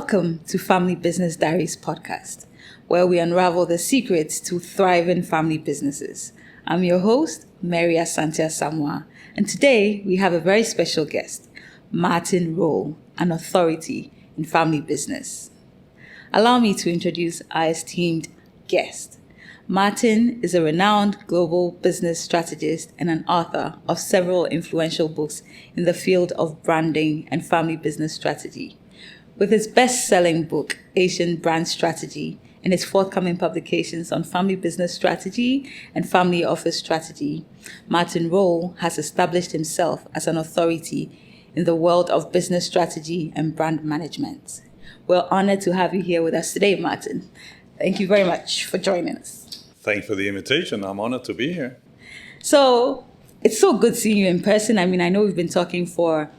Welcome to Family Business Diaries podcast, where we unravel the secrets to thriving family businesses. I'm your host, Mary Asantia Samoa, and today we have a very special guest, Martin Roll, an authority in family business. Allow me to introduce our esteemed guest. Martin is a renowned global business strategist and an author of several influential books in the field of branding and family business strategy. With his best-selling book, Asian Brand Strategy, and his forthcoming publications on family business strategy and family office strategy, Martin Roll has established himself as an authority in the world of business strategy and brand management. We're honored to have you here with us today, Martin. Thank you very much for joining us. Thanks for the invitation. I'm honored to be here. So, it's so good seeing you in person. I mean, I know we've been talking for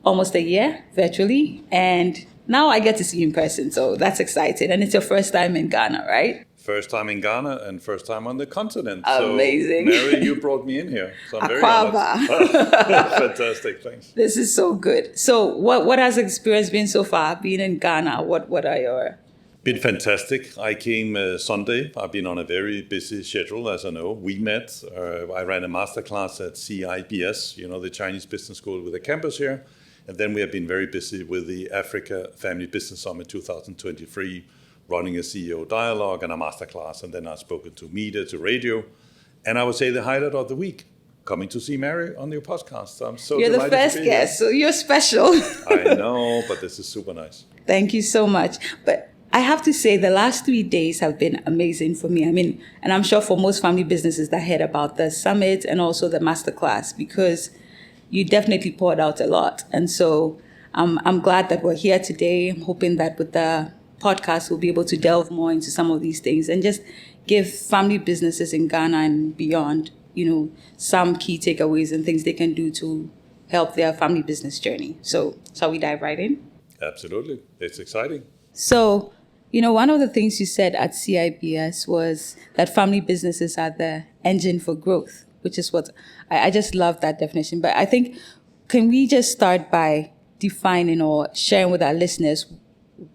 almost a year virtually, and now I get to see you in person, so that's exciting. And it's your first time in Ghana, right? First time in Ghana and first time on the continent. Amazing. So, Mary, you brought me in here, so I'm very Aquaba. honored. Fantastic, thanks. This is so good. So what has the experience been so far, being in Ghana? What are your... Been fantastic. I came Sunday. I've been on a very busy schedule, as I know. We met. I ran a masterclass at CIBS, the Chinese business school with a campus here. And then we have been very busy with the Africa Family Business Summit 2023, running a CEO dialogue and a masterclass. And then I've spoken to media, to radio. And I would say the highlight of the week, coming to see Mary on your podcast. I'm so You're delighted the first to be guest, here. so you're special. I know, but this is super nice. Thank you so much. But I have to say the last 3 days have been amazing for me. I mean, and I'm sure for most family businesses that heard about the summit and also the masterclass, because you definitely poured out a lot. And so I'm glad that we're here today. I'm hoping that with the podcast, we'll be able to delve more into some of these things and just give family businesses in Ghana and beyond, some key takeaways and things they can do to help their family business journey. So shall we dive right in? Absolutely. It's exciting. So, one of the things you said at CIBS was that family businesses are the engine for growth, which is what I just love that definition. But I think, can we just start by defining or sharing with our listeners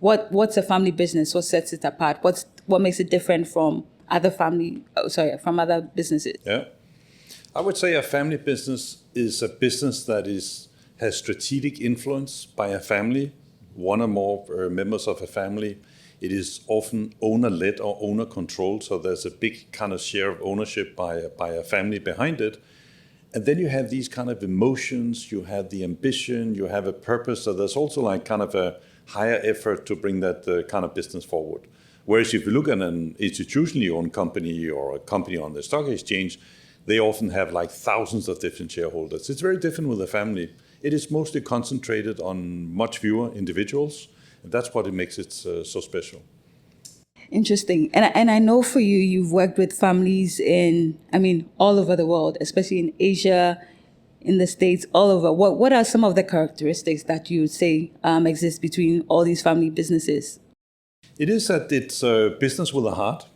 what's a family business? What sets it apart? What makes it different from from other businesses? Yeah. I would say a family business is a business that has strategic influence by a family, one or more members of a family. It is often owner-led or owner-controlled, so there's a big kind of share of ownership by a family behind it. And then you have these kind of emotions, you have the ambition, you have a purpose, so there's also like kind of a higher effort to bring that kind of business forward. Whereas if you look at an institutionally owned company or a company on the stock exchange, they often have like thousands of different shareholders. It's very different with a family. It is mostly concentrated on much fewer individuals. That's what it makes it so special. Interesting. And I know for you, you've worked with families all over the world, especially in Asia, in the States, all over. What are some of the characteristics that you would say exist between all these family businesses? It is that it's a business with a heart.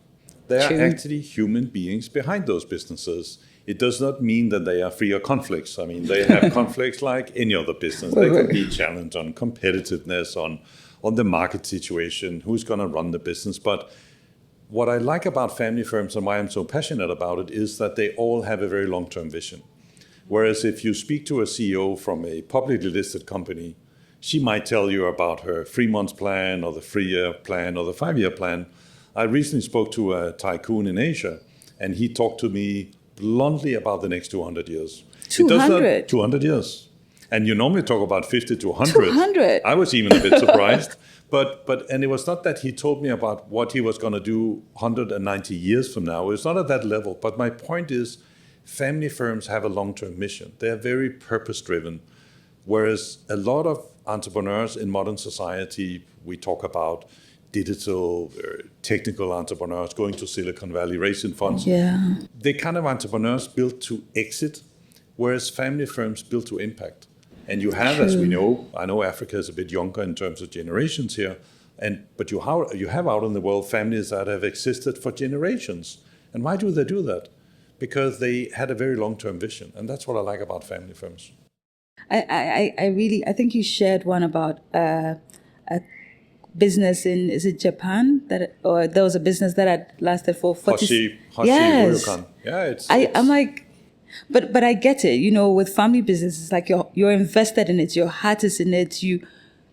There True. are actually human beings behind those businesses. It does not mean that they are free of conflicts. I mean, they have conflicts like any other business. There could be challenge on competitiveness, on the market situation, who's going to run the business. But what I like about family firms and why I'm so passionate about it is that they all have a very long-term vision. Whereas if you speak to a CEO from a publicly listed company, she might tell you about her 3-month plan or the 3-year plan or the 5-year plan. I recently spoke to a tycoon in Asia, and he talked to me bluntly about the next 200 years. 200? 200 years. And you normally talk about 50 to 100. 200. I was even a bit surprised. And it was not that he told me about what he was going to do 190 years from now. It's not at that level. But my point is, family firms have a long-term mission. They are very purpose-driven. Whereas a lot of entrepreneurs in modern society, we talk about digital, technical entrepreneurs going to Silicon Valley, raising funds. Yeah. They're kind of entrepreneurs built to exit, whereas family firms built to impact. And you have, as we know, I know Africa is a bit younger in terms of generations here, but you have out in the world families that have existed for generations. And why do they do that? Because they had a very long-term vision. And that's what I like about family firms. I think you shared one about business in, is it Japan? Or there was a business that had lasted for 40... Hoshi Yes. Ryokan. Yeah, I'm like, but I get it. With family business, it's like you're invested in it. Your heart is in it.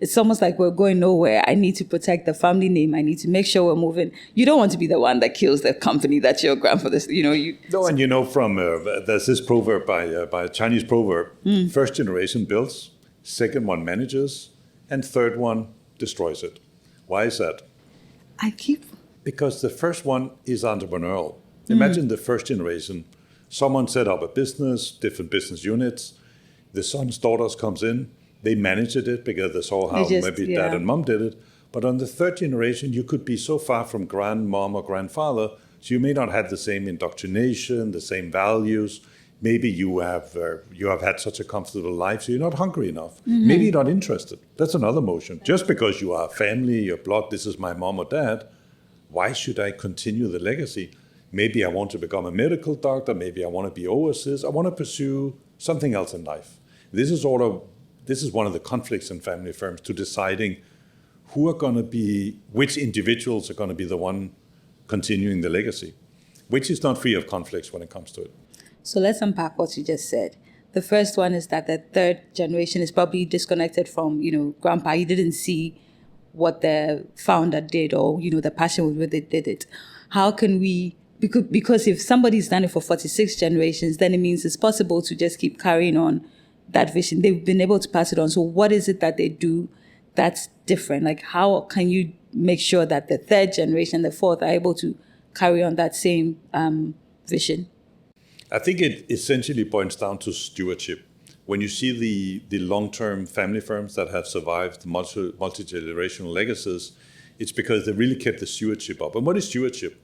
It's almost like we're going nowhere. I need to protect the family name. I need to make sure we're moving. You don't want to be the one that kills the company that your grandfather. No, and from there's this proverb by a Chinese proverb: first generation builds, second one manages, and third one destroys it. Why is that? Because the first one is entrepreneurial. Imagine the first generation. Someone set up a business, different business units. The sons, daughters comes in. They managed it because they saw how maybe dad and mom did it. But on the third generation, you could be so far from grandmom or grandfather, so you may not have the same indoctrination, the same values. Maybe you have had such a comfortable life, so you're not hungry enough. Maybe you're not interested. That's another motion. Just because you are family, your blood, this is my mom or dad, why should I continue the legacy? Maybe I want to become a medical doctor. Maybe I want to be overseas. I want to pursue something else in life. This is one of the conflicts in family firms, to deciding which individuals are going to be the one continuing the legacy, which is not free of conflicts when it comes to it. So let's unpack what you just said. The first one is that the third generation is probably disconnected from, grandpa. He didn't see what the founder did, or, the passion with which they did it. How can we, because if somebody's done it for 46 generations, then it means it's possible to just keep carrying on that vision. They've been able to pass it on. So what is it that they do that's different? Like, how can you make sure that the third generation, the fourth, are able to carry on that same vision? I think it essentially points down to stewardship. When you see the long-term family firms that have survived multi-generational legacies, it's because they really kept the stewardship up. And what is stewardship?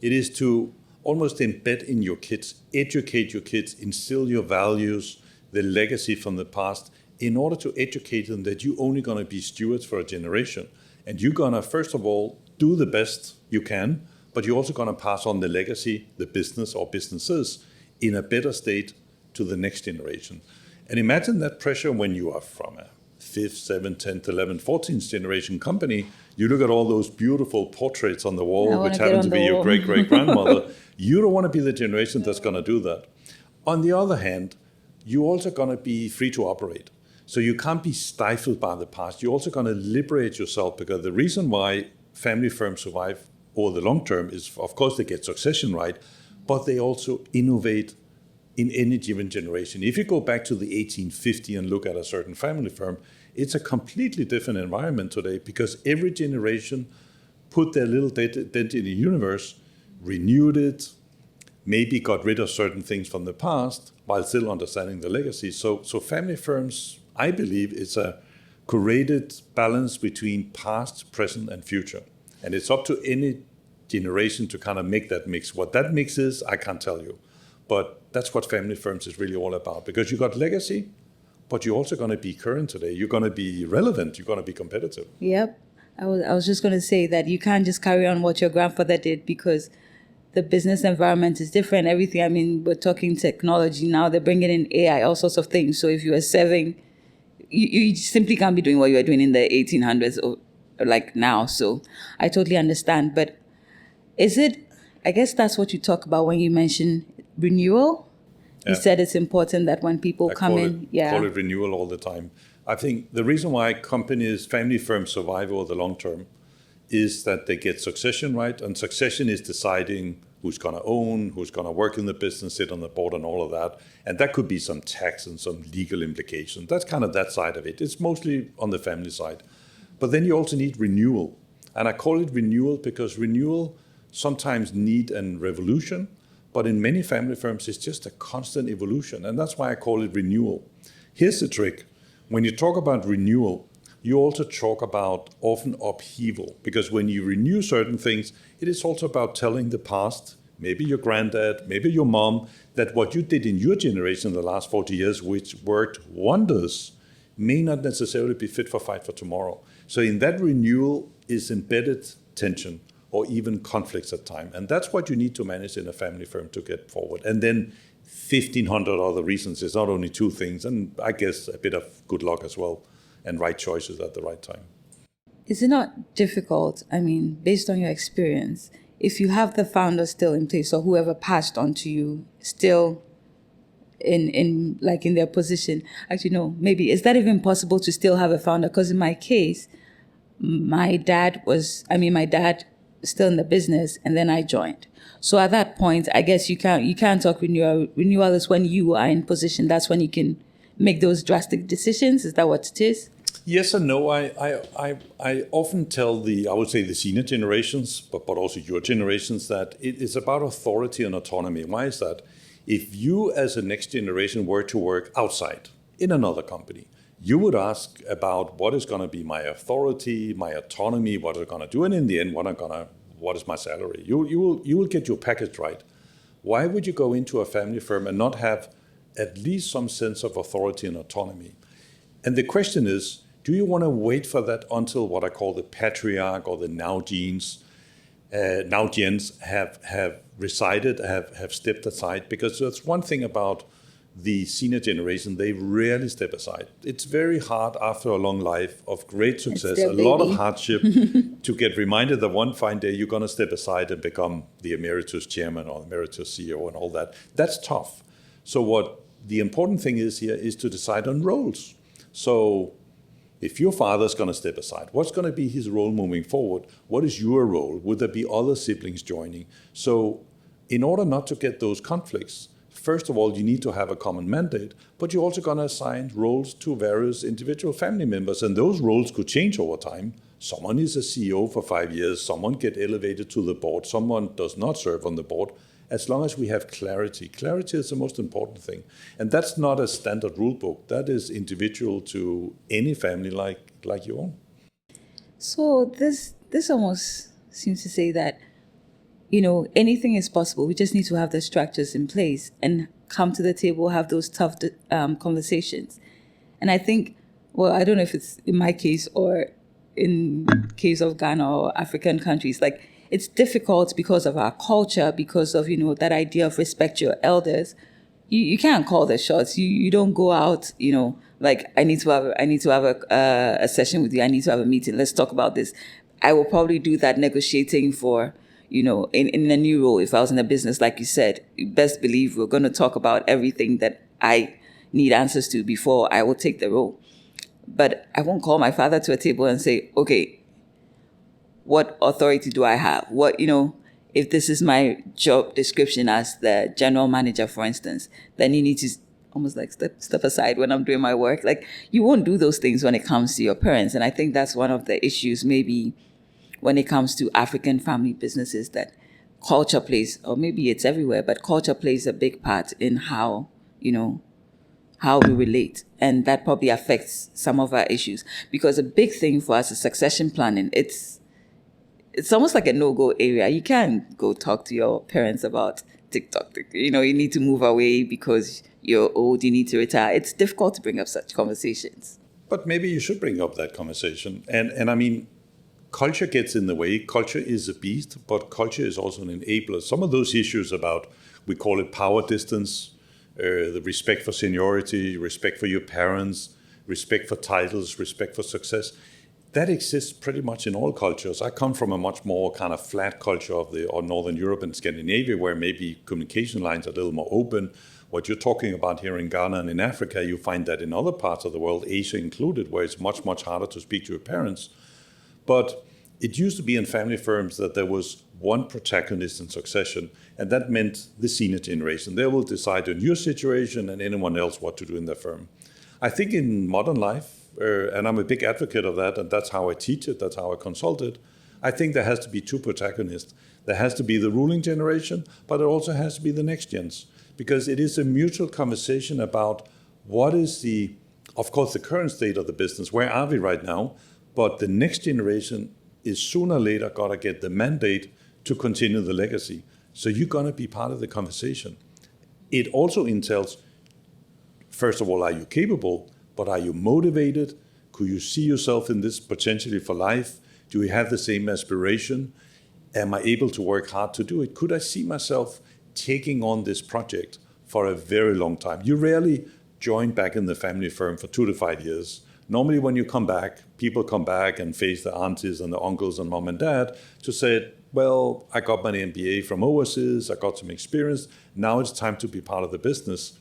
It is to almost embed in your kids, educate your kids, instill your values, the legacy from the past, in order to educate them that you're only going to be stewards for a generation. And you're going to, first of all, do the best you can, but you're also going to pass on the legacy, the business or businesses, in a better state to the next generation. And imagine that pressure when you are from a 5th, 7th, 10th, 11th, 14th generation company. You look at all those beautiful portraits on the wall, which happen to be your great-great-grandmother. You don't want to be the generation that's going to do that. On the other hand, you're also going to be free to operate. So you can't be stifled by the past. You're also going to liberate yourself, because the reason why family firms survive over the long term is, of course, they get succession right, but they also innovate in any given generation. If you go back to the 1850 and look at a certain family firm, it's a completely different environment today, because every generation put their little dent in the universe, renewed it, maybe got rid of certain things from the past while still understanding the legacy. So family firms, I believe, is a curated balance between past, present, and future. And it's up to any generation to kind of make that mix. What that mix is, I can't tell you. But that's what family firms is really all about, because you got legacy, but you're also going to be current today. You're going to be relevant. You're going to be competitive. Yep. I was just going to say that you can't just carry on what your grandfather did, because the business environment is different. Everything. I mean, we're talking technology now. They're bringing in AI, all sorts of things. So if you are serving, you simply can't be doing what you were doing in the 1800s or like now. So I totally understand. But is it, I guess that's what you talk about when you mention renewal. You said it's important that when people come in. I call it renewal all the time. I think the reason why companies, family firms survive over the long term is that they get succession right. And succession is deciding who's going to own, who's going to work in the business, sit on the board and all of that. And that could be some tax and some legal implications. That's kind of that side of it. It's mostly on the family side. But then you also need renewal. And I call it renewal because renewal sometimes need a revolution. But in many family firms, it's just a constant evolution. And that's why I call it renewal. Here's the trick. When you talk about renewal, you also talk about often upheaval, because when you renew certain things, it is also about telling the past, maybe your granddad, maybe your mom, that what you did in your generation in the last 40 years, which worked wonders, may not necessarily be fit for fight for tomorrow. So in that renewal is embedded tension or even conflicts at times. And that's what you need to manage in a family firm to get forward. And then 1,500 other reasons. It's not only two things, and I guess a bit of good luck as well, and right choices at the right time. Is it not difficult? I mean, based on your experience, if you have the founder still in place or whoever passed on to you still in their position. Actually, no, maybe is that even possible to still have a founder? Because in my case, my dad still in the business, and then I joined. So at that point, I guess you can't talk renewal. Renewal is when you are in position. That's when you can make those drastic decisions. Is that what it is? Yes and no. I often tell I would say the senior generations, but also your generations, that it is about authority and autonomy. Why is that? If you as a next generation were to work outside in another company, you would ask about what is going to be my authority, my autonomy, what I'm going to do, and in the end, what is my salary? You will get your package right. Why would you go into a family firm and not have at least some sense of authority and autonomy? And the question is, do you want to wait for that until what I call the patriarch or the now gens have resided, have stepped aside? Because that's one thing about the senior generation, they rarely step aside. It's very hard after a long life of great success, a lot of hardship, to get reminded that one fine day you're going to step aside and become the emeritus chairman or emeritus CEO and all that. That's tough. So what the important thing is here is to decide on roles. So if your father's going to step aside, what's going to be his role moving forward? What is your role? Would there be other siblings joining? So in order not to get those conflicts, first of all, you need to have a common mandate, but you're also going to assign roles to various individual family members, and those roles could change over time. Someone is a CEO for 5 years, someone get elevated to the board, someone does not serve on the board. As long as we have clarity. Clarity is the most important thing. And that's not a standard rule book. That is individual to any family like your own. So this almost seems to say that, anything is possible. We just need to have the structures in place and come to the table, have those tough conversations. And I think, well, I don't know if it's in my case or in case of Ghana or African countries, like it's difficult because of our culture, because of, that idea of respect your elders. You can't call the shots. You don't go out, like I need to have a session with you. I need to have a meeting. Let's talk about this. I will probably do that negotiating for, in a new role. If I was in a business, like you said, you best believe we're going to talk about everything that I need answers to before I will take the role. But I won't call my father to a table and say, okay, what authority do I have? What, if this is my job description as the general manager, for instance, then you need to almost like step aside when I'm doing my work. Like you won't do those things when it comes to your parents. And I think that's one of the issues maybe when it comes to African family businesses, that culture plays, or maybe it's everywhere, but culture plays a big part in how we relate. And that probably affects some of our issues, because a big thing for us is succession planning. It's almost like a no-go area. You can't go talk to your parents about TikTok. You need to move away because you're old, you need to retire. It's difficult to bring up such conversations. But maybe you should bring up that conversation. And I mean, culture gets in the way. Culture is a beast, but culture is also an enabler. Some of those issues about, we call it power distance, the respect for seniority, respect for your parents, respect for titles, respect for success, that exists pretty much in all cultures. I come from a much more kind of flat culture of Northern Europe and Scandinavia, where maybe communication lines are a little more open. What you're talking about here in Ghana and in Africa, you find that in other parts of the world, Asia included, where it's much, much harder to speak to your parents. But it used to be in family firms that there was one protagonist in succession, and that meant the senior generation. They will decide on your situation and anyone else what to do in their firm. I think in modern life, and I'm a big advocate of that, and that's how I teach it, that's how I consult it, I think there has to be two protagonists. There has to be the ruling generation, but it also has to be the next gens, because it is a mutual conversation about what is of course, the current state of the business, where are we right now, but the next generation is sooner or later got to get the mandate to continue the legacy. So you're going to be part of the conversation. It also entails, first of all, are you capable, but are you motivated? Could you see yourself in this potentially for life? Do you have the same aspiration? Am I able to work hard to do it? Could I see myself taking on this project for a very long time? You rarely join back in the family firm for 2 to 5 years. Normally when you come back, people come back and face the aunties and the uncles and mom and dad to say, well, I got my MBA from overseas, I got some experience, now it's time to be part of the business.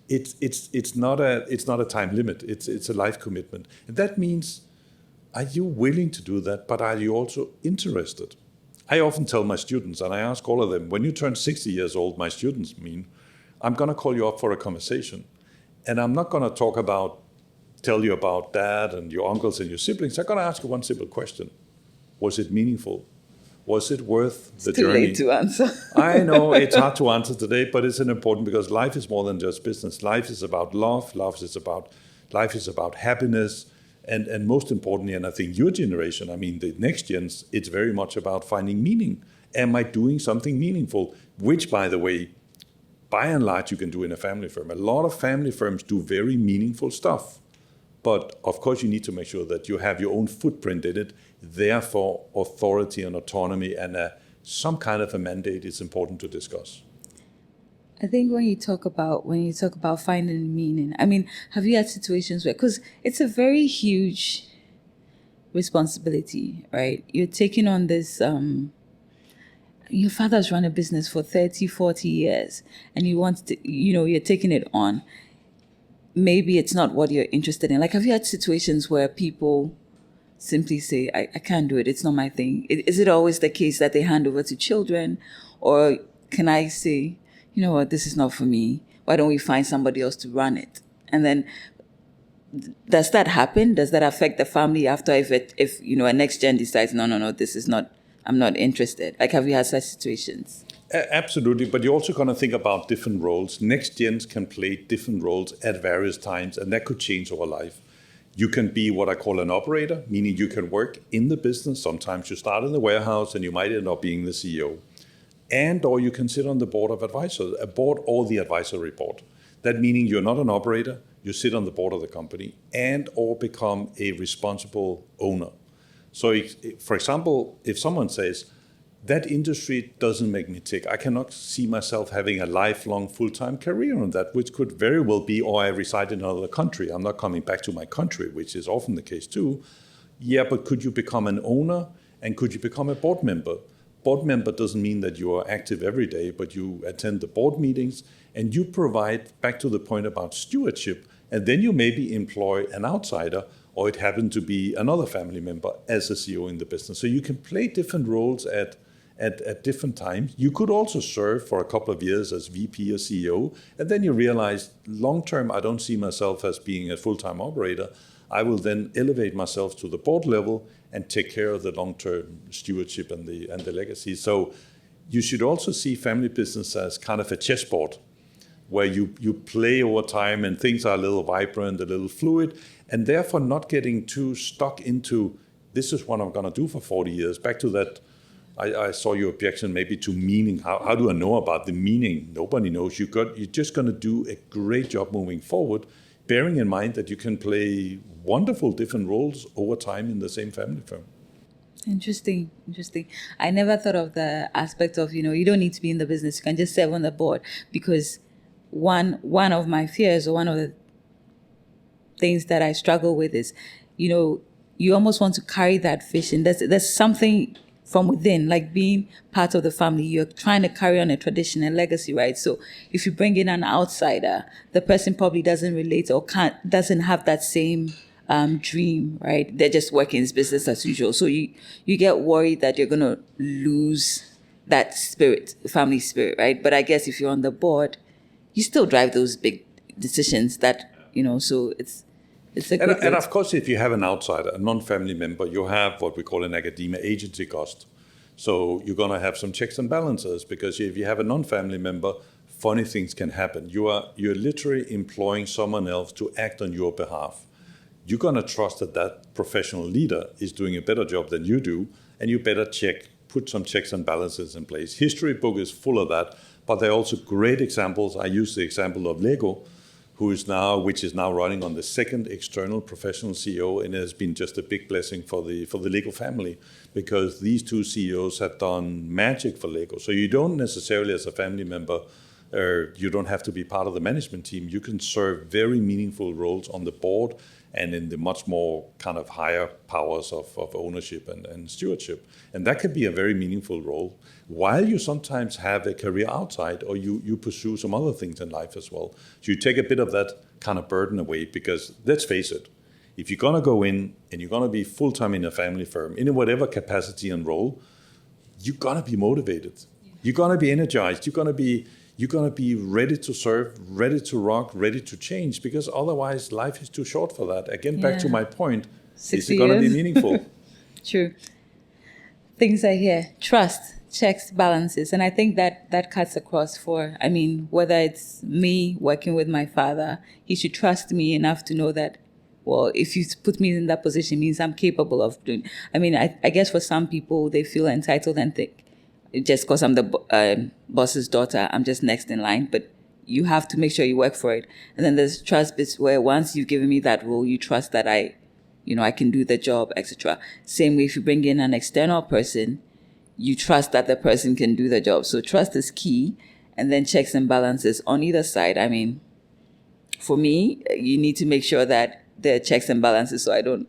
It's not a time limit, it's a life commitment. And that means, are you willing to do that, but are you also interested? I often tell my students, and I ask all of them, when you turn 60 years old, my students mean, I'm going to call you up for a conversation. And I'm not going to tell you about dad and your uncles and your siblings. I'm going to ask you one simple question. Was it meaningful? Was it worth the journey? It's too late to answer. I know it's hard to answer today, but it's an important, because life is more than just business. Life is about love. Life is about happiness. And most importantly, and I think your generation, I mean the next gens, it's very much about finding meaning. Am I doing something meaningful? Which, by the way, by and large, you can do in a family firm. A lot of family firms do very meaningful stuff. But of course, you need to make sure that you have your own footprint in it. Therefore, authority and autonomy and some kind of a mandate is important to discuss. I think when you talk about finding meaning, I mean, have you had situations where, because it's a very huge responsibility, right? You're taking on this, your father's run a business for 30, 40 years, and you want to, you're taking it on. Maybe it's not what you're interested in. Like, have you had situations where people simply say, I can't do it, it's not my thing? Is it always the case that they hand over to children? Or can I say, you know what, this is not for me. Why don't we find somebody else to run it? And then, does that happen? Does that affect the family after if a next gen decides, no, this is not, I'm not interested? Like, have you had such situations? Absolutely, but you're also going to think about different roles. Next gens can play different roles at various times, and that could change over life. You can be what I call an operator, meaning you can work in the business. Sometimes you start in the warehouse and you might end up being the CEO. Or you can sit on the board of advisors, a board or the advisory board. That meaning you're not an operator, you sit on the board of the company or become a responsible owner. So, for example, if someone says, that industry doesn't make me tick, I cannot see myself having a lifelong full-time career on that, which could very well be, or I reside in another country, I'm not coming back to my country, which is often the case too. Yeah, but could you become an owner and could you become a board member? Board member doesn't mean that you are active every day, but you attend the board meetings and you provide, back to the point about stewardship, and then you maybe employ an outsider, or it happened to be another family member as a CEO in the business. So you can play different roles at different times. You could also serve for a couple of years as VP or CEO, and then you realize, long term, I don't see myself as being a full-time operator. I will then elevate myself to the board level and take care of the long-term stewardship and the legacy. So you should also see family business as kind of a chessboard, where you play over time and things are a little vibrant, a little fluid, and therefore not getting too stuck into, this is what I'm going to do for 40 years. Back to that, I saw your objection maybe to meaning. How do I know about the meaning? Nobody knows. You're just going to do a great job moving forward, bearing in mind that you can play wonderful different roles over time in the same family firm. Interesting. I never thought of the aspect of, you don't need to be in the business. You can just serve on the board, because one of my fears, or one of the things that I struggle with is, you almost want to carry that fish, and there's something from within, like being part of the family. You're trying to carry on a tradition and legacy, right? So if you bring in an outsider, the person probably doesn't relate or doesn't have that same dream, right? They're just working as business as usual. So you get worried that you're going to lose that spirit, family spirit, right? But I guess if you're on the board, you still drive those big decisions that, so it's a good and of course, if you have an outsider, a non-family member, you have what we call in academia agency cost. So you're going to have some checks and balances, because if you have a non-family member, funny things can happen. You're literally employing someone else to act on your behalf. You're going to trust that professional leader is doing a better job than you do, and you better put some checks and balances in place. History book is full of that, but there are also great examples. I use the example of Lego, which is now running on the second external professional CEO, and it has been just a big blessing for the Lego family, because these two CEOs have done magic for Lego. So you don't necessarily, as a family member, You don't have to be part of the management team. You can serve very meaningful roles on the board and in the much more kind of higher powers of ownership and stewardship. And that can be a very meaningful role, while you sometimes have a career outside, or you pursue some other things in life as well. So you take a bit of that kind of burden away, because let's face it, if you're going to go in and you're going to be full-time in a family firm, in whatever capacity and role, you're going to be motivated. You're going to be energized. You're going to be ready to serve, ready to rock, ready to change, because otherwise life is too short for that. Again, back to my point, is it going to be meaningful? True. Things I hear: trust, checks, balances. And I think that cuts across whether it's me working with my father, he should trust me enough to know that, well, if you put me in that position, it means I'm capable of doing. I guess for some people, they feel entitled and think, just because I'm the boss's daughter, I'm just next in line. But you have to make sure you work for it. And then there's trust bits where once you've given me that role, you trust that I can do the job, etc. Same way if you bring in an external person, you trust that the person can do the job. So trust is key. And then checks and balances on either side. For me, you need to make sure that there are checks and balances so I don't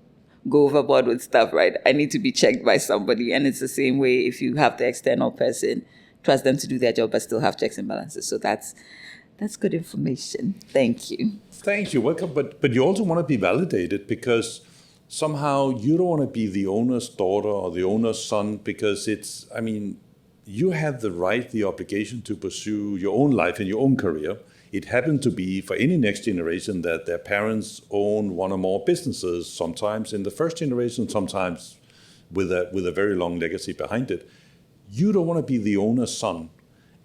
go overboard with stuff, right? I need to be checked by somebody. And it's the same way if you have the external person, trust them to do their job, but still have checks and balances. So that's good information. Thank you. Thank you. Welcome. But you also want to be validated, because somehow you don't want to be the owner's daughter or the owner's son, because you have the right, the obligation to pursue your own life and your own career. It happened to be for any next generation that their parents own one or more businesses, sometimes in the first generation, sometimes with a very long legacy behind it. You don't want to be the owner's son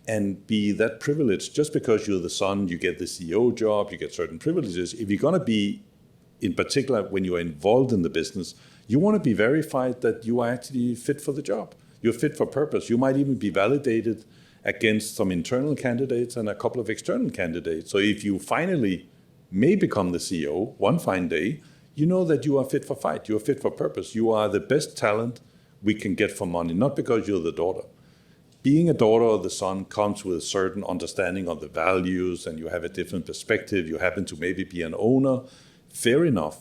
and be that privileged. Just because you're the son, you get the CEO job, you get certain privileges. If you're going to be, in particular, when you're involved in the business, you want to be verified that you are actually fit for the job. You're fit for purpose. You might even be validated against some internal candidates and a couple of external candidates. So if you finally may become the CEO one fine day, you know that you are fit for fight. You are fit for purpose. You are the best talent we can get for money, not because you're the daughter. Being a daughter or the son comes with a certain understanding of the values, and you have a different perspective. You happen to maybe be an owner. Fair enough.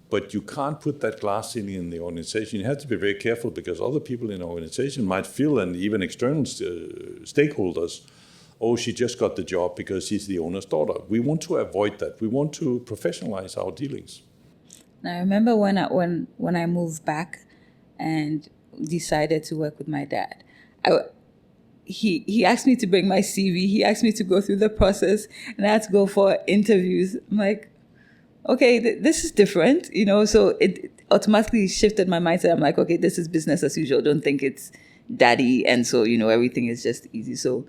But you can't put that glass ceiling in the organization. You have to be very careful, because other people in the organization might feel, and even external stakeholders, oh, she just got the job because she's the owner's daughter. We want to avoid that. We want to professionalize our dealings. Now, I remember when I moved back and decided to work with my dad, he asked me to bring my CV. He asked me to go through the process, and I had to go for interviews. I'm like, okay, this is different, so it automatically shifted my mindset. I'm like, okay, this is business as usual. Don't think it's daddy. And so, everything is just easy. So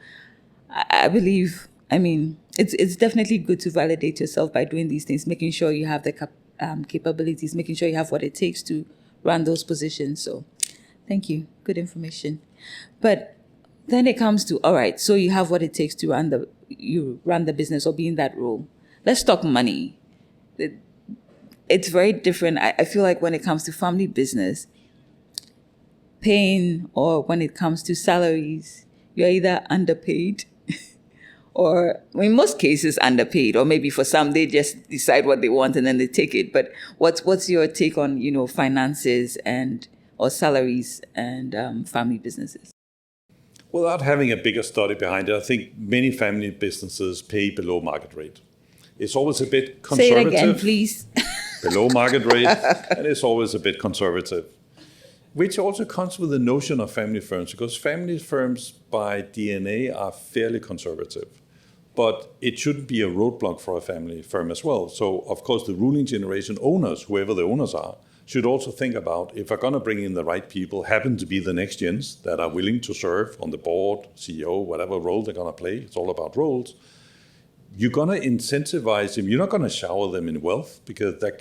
I believe, it's definitely good to validate yourself by doing these things, making sure you have the capabilities, making sure you have what it takes to run those positions. So thank you. Good information. But then it comes to, all right, so you have what it takes to run the business or be in that role. Let's talk money. It's very different. I feel like when it comes to family business, paying, or when it comes to salaries, you're either underpaid or, in most cases, underpaid. Or maybe for some, they just decide what they want and then they take it. But what's your take on, finances or salaries and family businesses? Without having a bigger study behind it, I think many family businesses pay below market rate. It's always a bit conservative. Say it again, please. Below market rate, and it's always a bit conservative. Which also comes with the notion of family firms, because family firms by DNA are fairly conservative. But it shouldn't be a roadblock for a family firm as well. So, of course, the ruling generation owners, whoever the owners are, should also think about, if I'm going to bring in the right people, happen to be the next gens that are willing to serve on the board, CEO, whatever role they're going to play. It's all about roles. You're going to incentivize them. You're not going to shower them in wealth, because that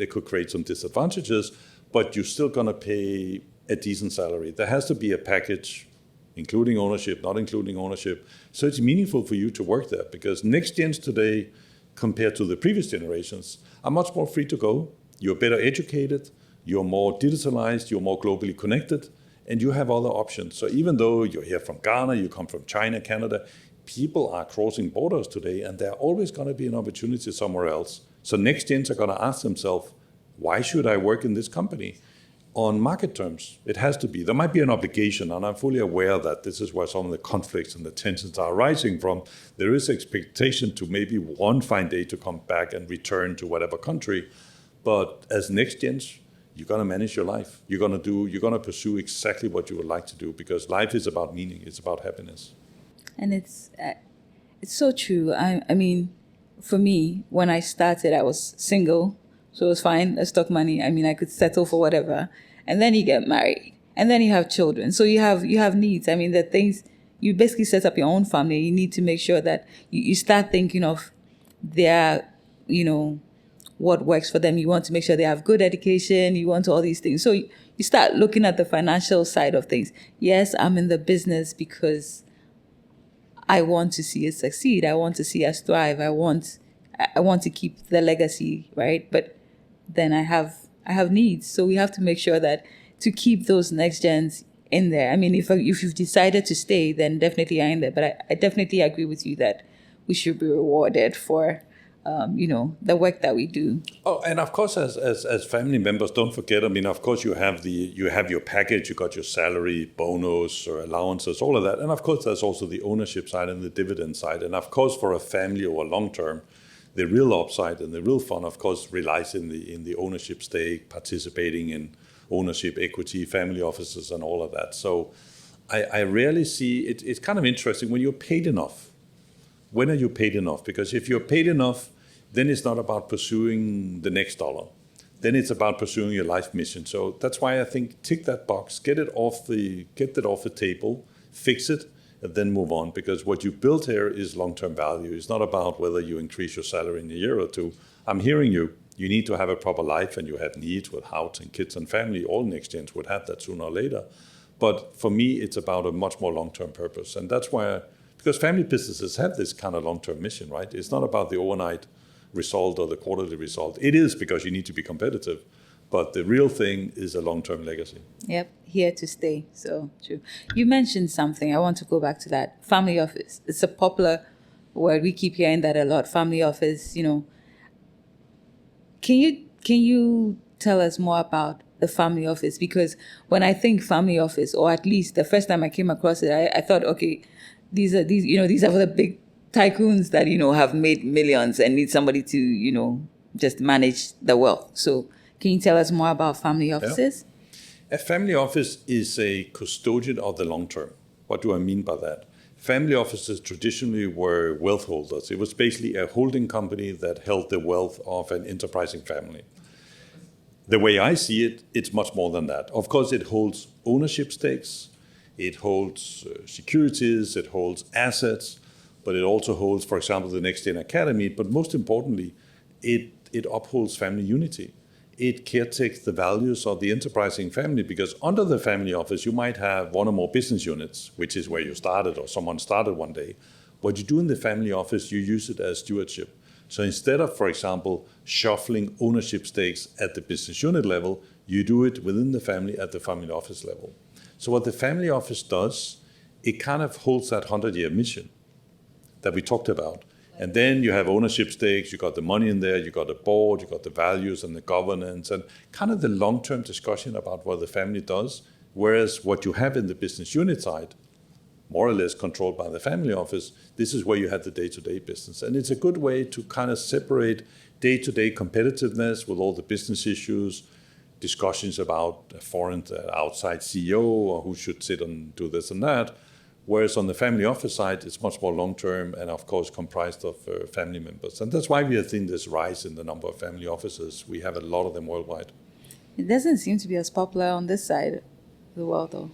could create some disadvantages, but you're still going to pay a decent salary. There has to be a package, including ownership, not including ownership. So it's meaningful for you to work there, because next gens today, compared to the previous generations, are much more free to go. You're better educated, you're more digitalized, you're more globally connected, and you have other options. So even though you're here from Ghana, you come from China, Canada, people are crossing borders today, and there are always going to be an opportunity somewhere else. So next gens are going to ask themselves, why should I work in this company? On market terms, it has to be. There might be an obligation, and I'm fully aware that this is where some of the conflicts and the tensions are arising from. There is expectation to maybe one fine day to come back and return to whatever country. But as next gens, you're going to manage your life. You're going to pursue exactly what you would like to do, because life is about meaning. It's about happiness. And it's so true. I mean, for me, when I started, I was single, so it was fine. Let's talk money. I mean, I could settle for whatever. And then you get married, and then you have children. So you have needs. I mean, the things, you basically set up your own family. You need to make sure that you start thinking of their, what works for them. You want to make sure they have good education. You want all these things. So you start looking at the financial side of things. Yes, I'm in the business because I want to see it succeed. I want to see us thrive. I want to keep the legacy, right? But then I have needs. So we have to make sure that to keep those next gens in there. I mean, if you've decided to stay, then definitely are in there. But I definitely agree with you that we should be rewarded for, the work that we do. Oh, and of course, as family members, don't forget. I mean, of course, you have your package. You got your salary, bonus, or allowances, all of that. And of course, there's also the ownership side and the dividend side. And of course, for a family or long term, the real upside and the real fun, of course, relies in the ownership stake, participating in ownership, equity, family offices, and all of that. So I rarely see it. It's kind of interesting when you're paid enough. When are you paid enough? Because if you're paid enough, then it's not about pursuing the next dollar. Then it's about pursuing your life mission. So that's why I think tick that box, get that off the table, fix it, and then move on. Because what you built here is long-term value. It's not about whether you increase your salary in a year or two. I'm hearing you. You need to have a proper life, and you have needs with house and kids and family. All next gens would have that sooner or later. But for me, it's about a much more long-term purpose. And that's why, because family businesses have this kind of long-term mission, right? It's not about the overnight result or the quarterly result. It is, because you need to be competitive. But the real thing is a long-term legacy. Yep, here to stay. So true. You mentioned something. I want to go back to that. Family office. It's a popular word. We keep hearing that a lot. Family office, Can you tell us more about the family office? Because when I think family office, or at least the first time I came across it, I thought, okay, these are the big tycoons that, have made millions and need somebody to, just manage the wealth. So can you tell us more about family offices? Yeah. A family office is a custodian of the long term. What do I mean by that? Family offices traditionally were wealth holders. It was basically a holding company that held the wealth of an enterprising family. The way I see it, it's much more than that. Of course, it holds ownership stakes, it holds securities, it holds assets, but it also holds, for example, the Next Gen Academy. But most importantly, it upholds family unity. It caretakes the values of the enterprising family, because under the family office, you might have one or more business units, which is where you started or someone started one day. What you do in the family office, you use it as stewardship. So instead of, for example, shuffling ownership stakes at the business unit level, you do it within the family at the family office level. So what the family office does, it kind of holds that 100-year mission that we talked about. And then you have ownership stakes, you got the money in there, you got the board, you got the values and the governance, and kind of the long-term discussion about what the family does. Whereas what you have in the business unit side, more or less controlled by the family office, this is where you have the day-to-day business. And it's a good way to kind of separate day-to-day competitiveness with all the business issues, discussions about a foreign outside CEO or who should sit and do this and that. Whereas on the family office side, it's much more long-term and, of course, comprised of family members. And that's why we have seen this rise in the number of family offices. We have a lot of them worldwide. It doesn't seem to be as popular on this side of the world, though.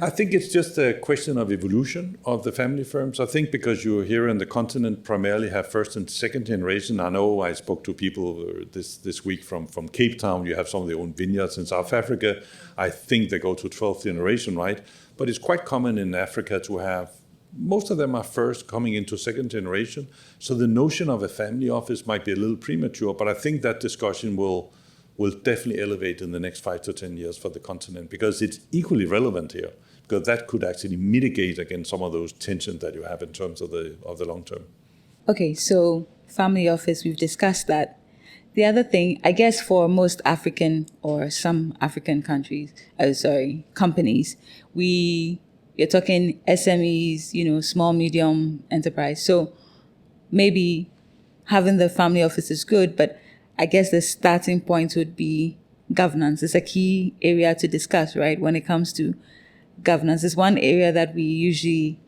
I think it's just a question of evolution of the family firms. I think because you here in the continent primarily have first and second generation. I know I spoke to people this week from Cape Town. You have some of their own vineyards in South Africa. I think they go to 12th generation, right? But it's quite common in Africa to have, most of them are first coming into second generation. So the notion of a family office might be a little premature, but I think that discussion will definitely elevate in the next 5 to 10 years for the continent, because it's equally relevant here. because that could actually mitigate against some of those tensions that you have in terms of the long term. Okay, so family office, we've discussed that. The other thing, I guess for most African or some African companies, you're talking SMEs, small, medium enterprise. So maybe having the family office is good, but I guess the starting point would be governance. It's a key area to discuss, right? When it comes to governance, it's one area that we usually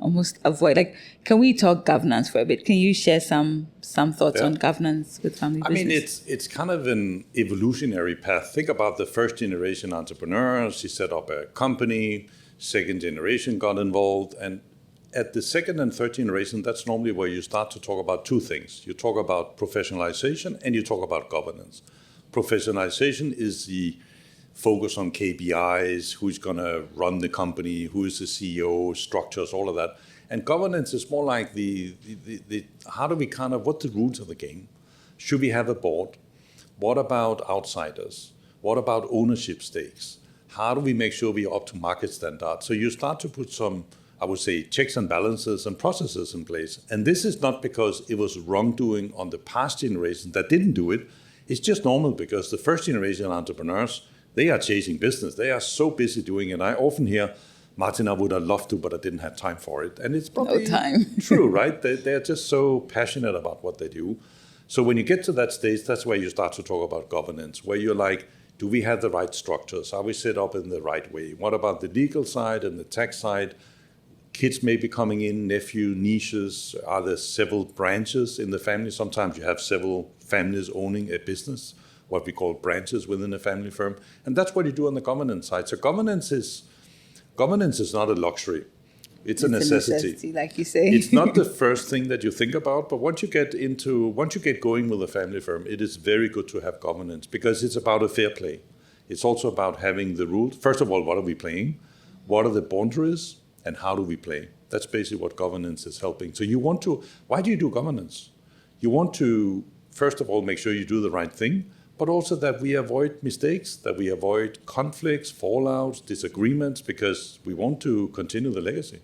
almost avoid. Like, can we talk governance for a bit? Can you share some thoughts on governance with family business? I mean, it's kind of an evolutionary path. Think about the first generation entrepreneurs. He set up a company. Second generation got involved, and at the second and third generation, that's normally where you start to talk about two things. You talk about professionalization and you talk about governance. Professionalization is the focus on KPIs, who's going to run the company, who is the CEO, structures, all of that. And governance is more like the how do we what the rules of the game? Should we have a board? What about outsiders? What about ownership stakes? How do we make sure we are up to market standards? So you start to put some, I would say, checks and balances and processes in place. And this is not because it was wrongdoing on the past generation that didn't do it. It's just normal because the first generation entrepreneurs, they are chasing business. They are so busy doing it. I often hear, Martin, I would have loved to, but I didn't have time for it. And it's probably no time. True, right? They're just so passionate about what they do. So when you get to that stage, that's where you start to talk about governance, where you're like, do we have the right structures? Are we set up in the right way? What about the legal side and the tax side? Kids may be coming in, nephew, nieces. Are there several branches in the family? Sometimes you have several families owning a business, what we call branches within a family firm. And that's what you do on the governance side. So governance is not a luxury. It's a necessity, like you say. It's not the first thing that you think about, but once you get going with a family firm, it is very good to have governance because it's about a fair play. It's also about having the rules. First of all, what are we playing? What are the boundaries? And how do we play? That's basically what governance is helping. So why do you do governance? You want to, first of all, make sure you do the right thing, but also that we avoid mistakes, that we avoid conflicts, fallouts, disagreements, because we want to continue the legacy.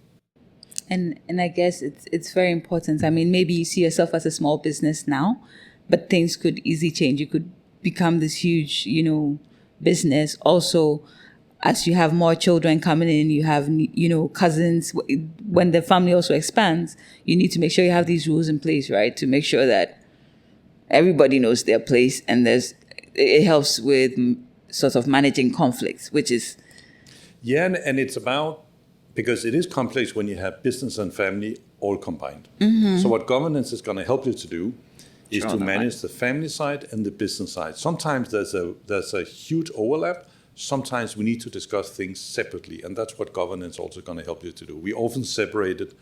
And I guess it's very important. I mean, maybe you see yourself as a small business now, but things could easily change. You could become this huge, business. Also, as you have more children coming in, you have, cousins. When the family also expands, you need to make sure you have these rules in place, right? To make sure that everybody knows their place, and it helps with sort of managing conflicts, which is... Yeah, and it's about, because it is complex when you have business and family all combined. Mm-hmm. So what governance is going to help you to do is to manage the family side and the business side. Sometimes there's a huge overlap. Sometimes we need to discuss things separately, and that's what governance also going to help you to do. We often separate it.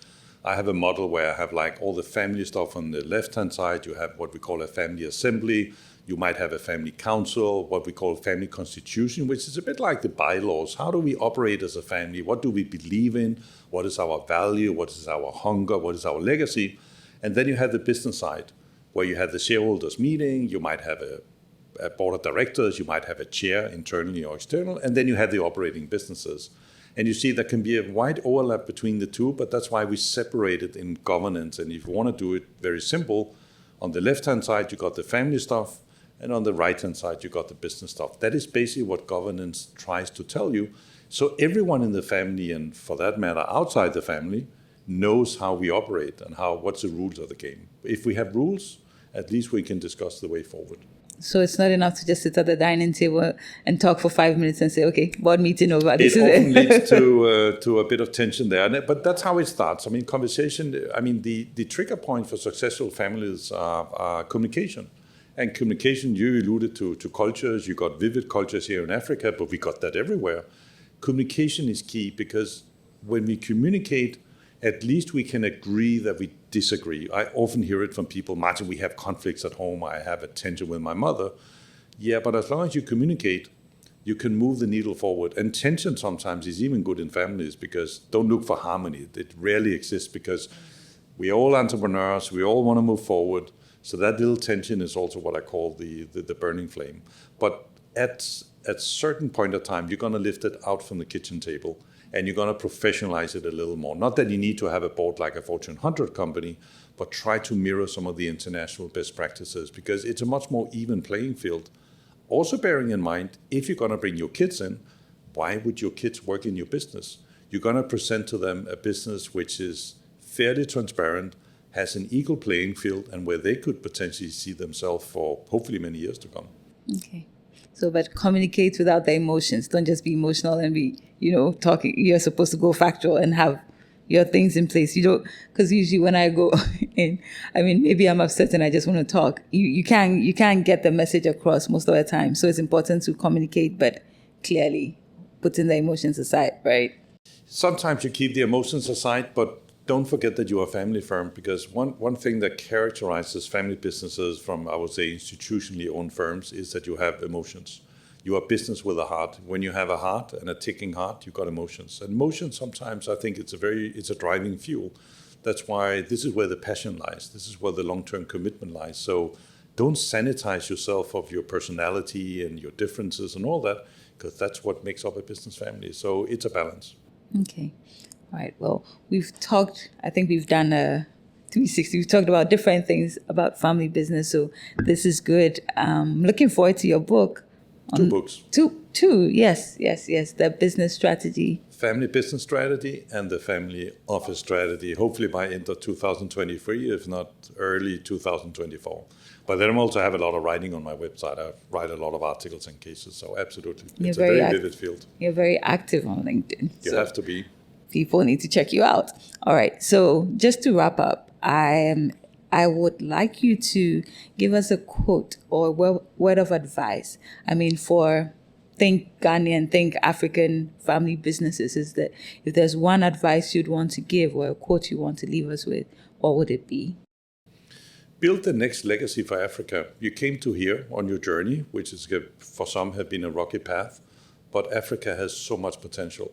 I have a model where I have like all the family stuff on the left-hand side. You have what we call a family assembly. You might have a family council, what we call family constitution, which is a bit like the bylaws. How do we operate as a family? What do we believe in? What is our value? What is our hunger? What is our legacy? And then you have the business side, where you have the shareholders meeting. You might have a board of directors. You might have a chair, internally or external. And then you have the operating businesses. And you see there can be a wide overlap between the two, but that's why we separate it in governance. And if you want to do it very simple, on the left-hand side, you got the family stuff. And on the right-hand side, you got the business stuff. That is basically what governance tries to tell you. So everyone in the family, and for that matter, outside the family, knows how we operate and what's the rules of the game. If we have rules, at least we can discuss the way forward. So it's not enough to just sit at the dining table and talk for 5 minutes and say, okay, board meeting over. It often leads to a bit of tension there. But that's how it starts. I mean, conversation, the trigger point for successful families are communication. And communication, you alluded to cultures. You got vivid cultures here in Africa, but we got that everywhere. Communication is key because when we communicate, at least we can agree that we disagree. I often hear it from people, Martin, we have conflicts at home. I have a tension with my mother. Yeah, but as long as you communicate, you can move the needle forward. And tension sometimes is even good in families because don't look for harmony. It rarely exists because we're all entrepreneurs. We all want to move forward. So that little tension is also what I call the burning flame. But at a certain point of time, you're going to lift it out from the kitchen table and you're going to professionalize it a little more. Not that you need to have a board like a Fortune 100 company, but try to mirror some of the international best practices because it's a much more even playing field. Also bearing in mind, if you're going to bring your kids in, why would your kids work in your business? You're going to present to them a business which is fairly transparent, has an equal playing field, and where they could potentially see themselves for hopefully many years to come. Okay. So, but communicate without the emotions. Don't just be emotional and be, talking. You're supposed to go factual and have your things in place. Because usually when I go in, maybe I'm upset and I just want to talk. You can't get the message across most of the time. So it's important to communicate, but clearly putting the emotions aside, right? Sometimes you keep the emotions aside, but don't forget that you are a family firm, because one thing that characterizes family businesses from, I would say, institutionally owned firms is that you have emotions. You are business with a heart. When you have a heart and a ticking heart, you've got emotions. And emotions, sometimes I think it's a driving fuel. That's why this is where the passion lies. This is where the long-term commitment lies. So don't sanitize yourself of your personality and your differences and all that, because that's what makes up a business family. So it's a balance. Okay. All right. Well, we've talked, I think we've done a 360. We've talked about different things about family business. So this is good. Looking forward to your book. Two books. Two. Yes. The business strategy. Family business strategy and the family office strategy, hopefully by end of 2023, if not early 2024. But then I also have a lot of writing on my website. I write a lot of articles and cases. So absolutely. It's a very vivid field. You're very active on LinkedIn. You have to be. People need to check you out. All right. So just to wrap up, I would like you to give us a quote or word of advice. For think Ghanaian, think African family businesses, is that if there's one advice you'd want to give or a quote you want to leave us with, what would it be? Build the next legacy for Africa. You came to here on your journey, which is for some have been a rocky path, but Africa has so much potential.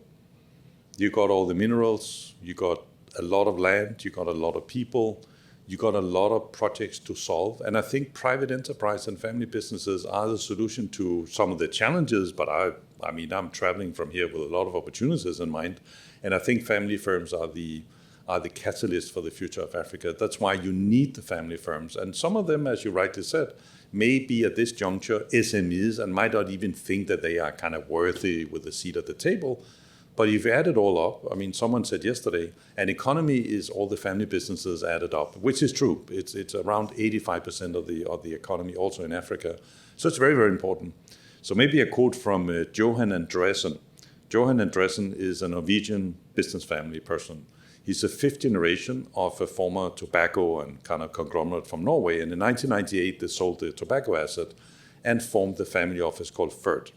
You got all the minerals, you got a lot of land, you got a lot of people, you got a lot of projects to solve. And I think private enterprise and family businesses are the solution to some of the challenges, but I'm traveling from here with a lot of opportunities in mind. And I think family firms are the catalyst for the future of Africa. That's why you need the family firms. And some of them, as you rightly said, may be at this juncture SMEs and might not even think that they are kind of worthy with a seat at the table. But if you add it all up, someone said yesterday, an economy is all the family businesses added up, which is true. It's around 85% of the economy also in Africa. So it's very, very important. So maybe a quote from Johan Andresen. Johan Andresen is a Norwegian business family person. He's the fifth generation of a former tobacco and kind of conglomerate from Norway. And in 1998, they sold the tobacco asset and formed the family office called FIRT.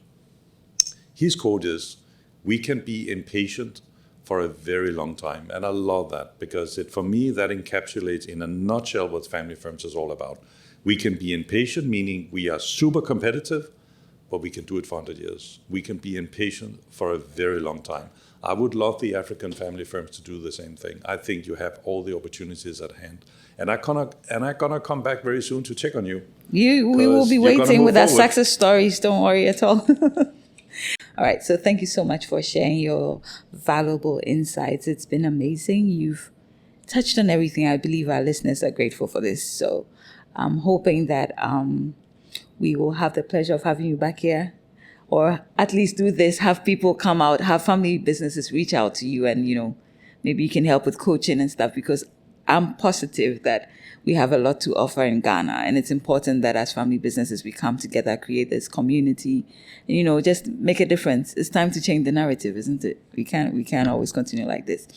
His quote is, "We can be impatient for a very long time." And I love that because for me, that encapsulates in a nutshell what family firms is all about. We can be impatient, meaning we are super competitive, but we can do it for 100 years. We can be impatient for a very long time. I would love the African family firms to do the same thing. I think you have all the opportunities at hand. And I'm gonna come back very soon to check on you. We will be waiting with our success stories. Don't worry at all. All right. So thank you so much for sharing your valuable insights. It's been amazing. You've touched on everything. I believe our listeners are grateful for this. So I'm hoping that we will have the pleasure of having you back here, or at least do this, have people come out, have family businesses reach out to you, and, maybe you can help with coaching and stuff, because I'm positive that we have a lot to offer in Ghana, and it's important that as family businesses, we come together, create this community, and, just make a difference. It's time to change the narrative, isn't it? We can't always continue like this.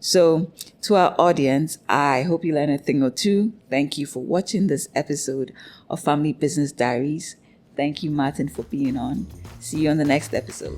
So to our audience, I hope you learned a thing or two. Thank you for watching this episode of Family Business Diaries. Thank you, Martin, for being on. See you on the next episode.